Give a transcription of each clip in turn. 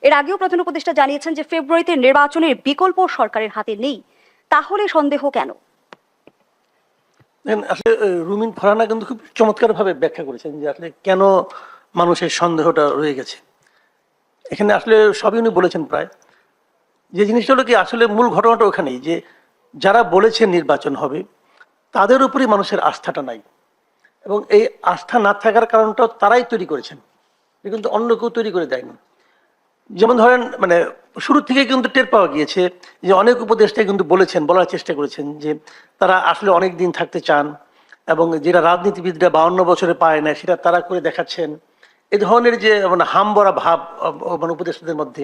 এর আগেও প্রধান উপদেষ্টা জানিয়েছেন যে ফেব্রুয়ারিতে নির্বাচনের বিকল্প সরকারের হাতে নেই, তাহলে সন্দেহ কেন? আসলে রুমিন ফারহানা কিন্তু খুব চমৎকার ভাবে ব্যাখ্যা করেছেন যে আসলে কেন মানুষের সন্দেহটা রয়ে গেছে। এখানে আসলে সবই উনি বলেছেন প্রায়। যে জিনিসটা হলো কি, আসলে মূল ঘটনাটা ওখানেই যে যারা বলেছেন নির্বাচন হবে তাদের উপরই মানুষের আস্থাটা নাই, এবং এই আস্থা না থাকার কারণটাও তারাই তৈরি করেছেন, এটা কিন্তু অন্য কেউ তৈরি করে দেয়নি। যেমন ধরেন শুরু থেকে কিন্তু টের পাওয়া গিয়েছে যে অনেক উপদেষ্টা কিন্তু বলেছেন, বলার চেষ্টা করেছেন যে তারা আসলে অনেক দিন থাকতে চান, এবং যেটা রাজনীতিবিদরা 52 বছরে পায় না সেটা তারা করে দেখাচ্ছেন। এই ধরনের যে হামবরা ভাব উপদেষ্টাদের মধ্যে,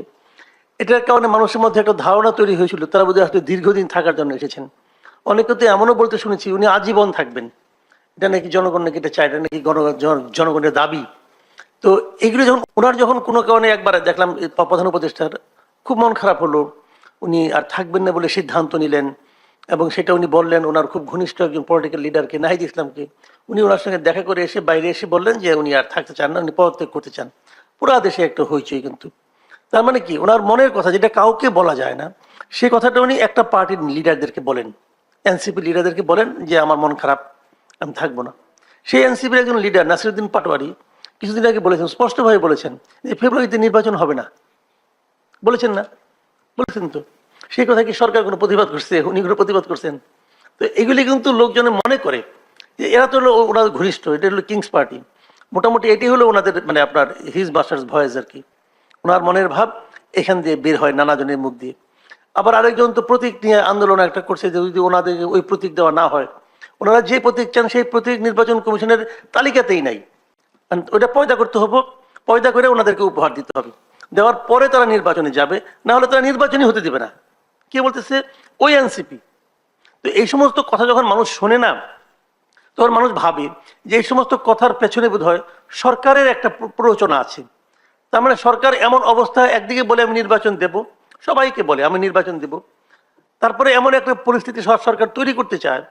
এটার কারণে মানুষের মধ্যে একটা ধারণা তৈরি হয়েছিল তারা বোধহয় আসলে দীর্ঘদিন থাকার জন্য এসেছেন। অনেকে তো এমনও বলতে শুনেছি উনি আজীবন থাকবেন, এটা নাকি জনগণ নাকি এটা চায়, এটা নাকি জনগণের দাবি। তো এগুলো যখন কোনো কারণে একবার দেখলাম প্রধান উপদেষ্টার খুব মন খারাপ হলো, উনি আর থাকবেন না বলে সিদ্ধান্ত নিলেন, এবং সেটা উনি বললেন ওনার খুব ঘনিষ্ঠ একজন পলিটিক্যাল লিডারকে, নাহিদ ইসলামকে। উনি ওনার সঙ্গে দেখা করে এসে বাইরে এসে বললেন যে উনি আর থাকতে চান না, উনি পদত্যাগ করতে চান। পুরা দেশে একটা হইচই। কিন্তু তার মানে কি, ওনার মনের কথা যেটা কাউকে বলা যায় না, সেই কথাটা উনি একটা পার্টির লিডারদেরকে বলেন, এনসিপি লিডারদেরকে বলেন যে আমার মন খারাপ, আমি থাকবো না। সেই এনসিপির একজন লিডার নাসিরুদ্দিন পাটোয়ারি কিছুদিন আগে বলেছেন, স্পষ্টভাবে বলেছেন যে ফেব্রুয়ারিতে নির্বাচন হবে না। বলেছেন না? বলেছেন তো। সেই কথা কি সরকার কোনো প্রতিবাদ করছে? উনি কোনো প্রতিবাদ করছেন? তো এগুলি কিন্তু লোকজনে মনে করে যে এরা তো হলো ওনাদের ঘনিষ্ঠ, এটা হলো কিংস পার্টি, মোটামুটি এটি হলো ওনাদের আপনার হিজ মাস্টার্স ভয়েস আর কি। ওনার মনের ভাব এখান দিয়ে বের হয় নানাজনের মুখ দিয়ে। আবার আরেকজন তো প্রতীক নিয়ে আন্দোলন একটা করছে যে যদি ওনাদের ওই প্রতীক দেওয়া না হয়, ওনারা যে প্রতীক চান সেই প্রতীক নির্বাচন কমিশনের তালিকাতেই নাই, ওইটা পয়দা করতে হবে, পয়দা করে ওনাদেরকে উপহার দিতে হবে, দেওয়ার পরে তারা নির্বাচনে যাবে, না হলে তারা নির্বাচনই হতে দিবে না। কে বলতেছে? ওই এনসিপি। তো এই সমস্ত কথা যখন মানুষ শোনে না, তখন মানুষ ভাবে যে এই সমস্ত কথার পেছনে বোধ হয় সরকারের একটা প্ররোচনা আছে। তার মানে সরকার এমন অবস্থায় একদিকে বলে আমি নির্বাচন দেব, সবাইকে বলে আমি নির্বাচন দেব, তারপরে এমন একটা পরিস্থিতি সরকার তৈরি করতে চায়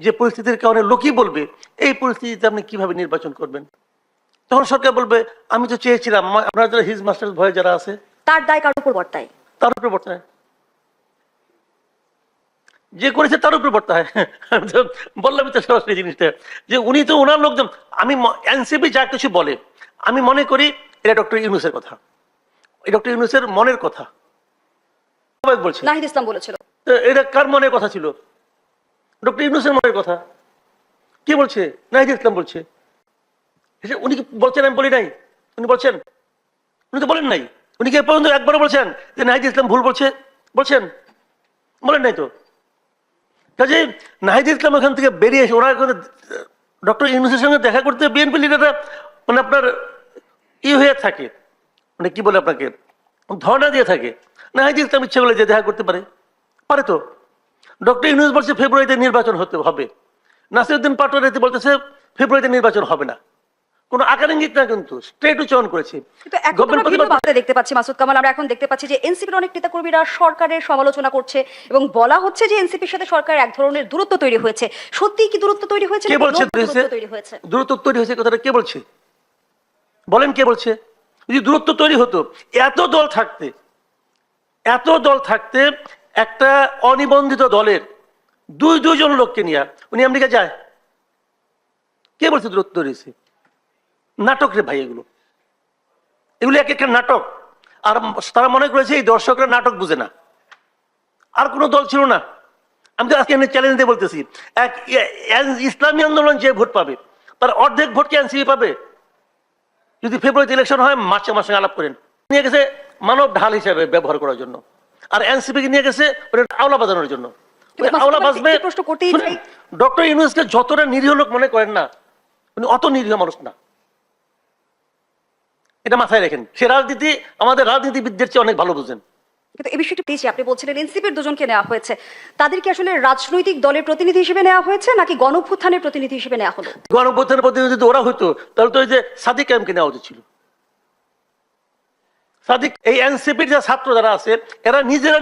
যে পরিস্থিতির কারণে লোকই বলবে এই পরিস্থিতিতে আপনি কিভাবে নির্বাচন করবেন। তখন সরকার বলবে আমি তো চেয়েছিলাম, আপনারা যারা হিজ মাস্টার ভয়ে যারা আছে তার দায় কার উপর বর্তায়? তার উপরে বর্তায়, যে করেছে তার উপরে বর্তায়। বললামই তো সরাসরি জিনিসটা, যে উনি তো ওনার লোকজন। আমি এনসিপি যা কিছু বলে আমি মনে করি এটা ডক্টর ইউনূসের কথা, ডক্টর ইউনূসের মনের কথা। সবাই বলছে নাহিদ ইসলাম বলেছিল। এটা কার মনের কথা ছিল? ডক্টর ইউনূসের মনের কথা। কি বলছে? নাহিদ ইসলাম বলছে। উনি কি বলছেন আমি বলি নাই? উনি বলছেন? উনি তো বলেন নাই। উনি কি এ পর্যন্ত একবারও বলছেন যে নাহিদ ইসলাম ভুল বলছে? বলছেন? বলেন নাই তো। কাজে নাহিদ ইসলাম ওখান থেকে বেরিয়ে এসে ওনার ডক্টর ইউনূসের সঙ্গে দেখা করতে বিএনপি লিডাররা আপনার হয়ে থাকে, কি বলে আপনাকে, ধর্ণা দিয়ে থাকে। নাহিদ ইসলাম ইচ্ছে করলে যে দেখা করতে পারে, পারে তো। ডক্টর ইউনূস বলছে ফেব্রুয়ারিতে নির্বাচন হতে হবে, নাসিরুদ্দিন পাটোয়ারি বলতেছে ফেব্রুয়ারিতে নির্বাচন হবে না। কোনো আকার ইঙ্গিত না, কিন্তু স্ট্রেট উচ্চারণ করেছে। দেখতে পাচ্ছি মাসুদ কামাল, আমরা এখন দেখতে পাচ্ছি যে এনসিপির অনেক নেতাকর্মীরা সরকারের সমালোচনা করছে এবং বলা হচ্ছে যে এনসিপির সাথে সরকার এক ধরনের দূরত্ব তৈরি হয়েছে। সত্যি কি দূরত্ব তৈরি হয়েছে? কে বলছে দূরত্ব তৈরি হয়েছে? কথাটা কে বলছে? বলেন কে বলছে? যদি দূরত্ব তৈরি হতো, এত দল থাকতে একটা অনিবন্ধিত দলের দুইজন লোককে নিয়ে উনি আমেরিকা যায়? কে বলছে দূরত্ব তৈরি হয়েছে? নাটক রে ভাই, এগুলো এক একটা নাটক। আর তারা মনে করেছে এই দর্শকরা নাটক বুঝে না। আর কোন দল ছিল না। আমি তো আজকে চ্যালেঞ্জ দিয়ে বলতেছি, ইসলামী আন্দোলন যে ভোট পাবে তার অর্ধেক ভোট কি এনসিপি পাবে? যদি ফেব্রুয়ারিতে ইলেকশন হয়, মাসে মাসে আলাপ করেন। নিয়ে গেছে মানব ঢাল হিসেবে ব্যবহার করার জন্য, আর এনসিপি কে নিয়ে গেছে আওলা বাজানোর জন্য। আওলা বাজবে। ডক্টর ইউনূসকে যতটা নিরীহ লোক মনে করেন না, উনি অত নিরীহ মানুষ না, এটা মাথায় রাখেন। সে রাজনীতি আমাদের রাজনীতিবিদদের চেয়ে অনেক ভালো বুঝেন। কিন্তু এই বিষয়টি পেয়েছি, আপনি বলছিলেন এনসিপির দুজনকে নেওয়া হয়েছে, তাদের কি আসলে রাজনৈতিক দলের প্রতিনিধি হিসেবে নেওয়া হয়েছে নাকি গণঅভ্যুত্থানের প্রতিনিধি হিসেবে নেওয়া হলো? গণঅভ্যুত্থানের প্রতিনিধি যদি ওরা হইতো তাহলে তো ওই যে সাদিক কায়েমকে নেওয়া উচিত ছিল। সাদিক, এই এনসিপির যে ছাত্র যারা আছে এরা নিজেরা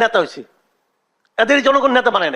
নেতা হয়েছে, এদের জনগণ নেতা বানায় নাই।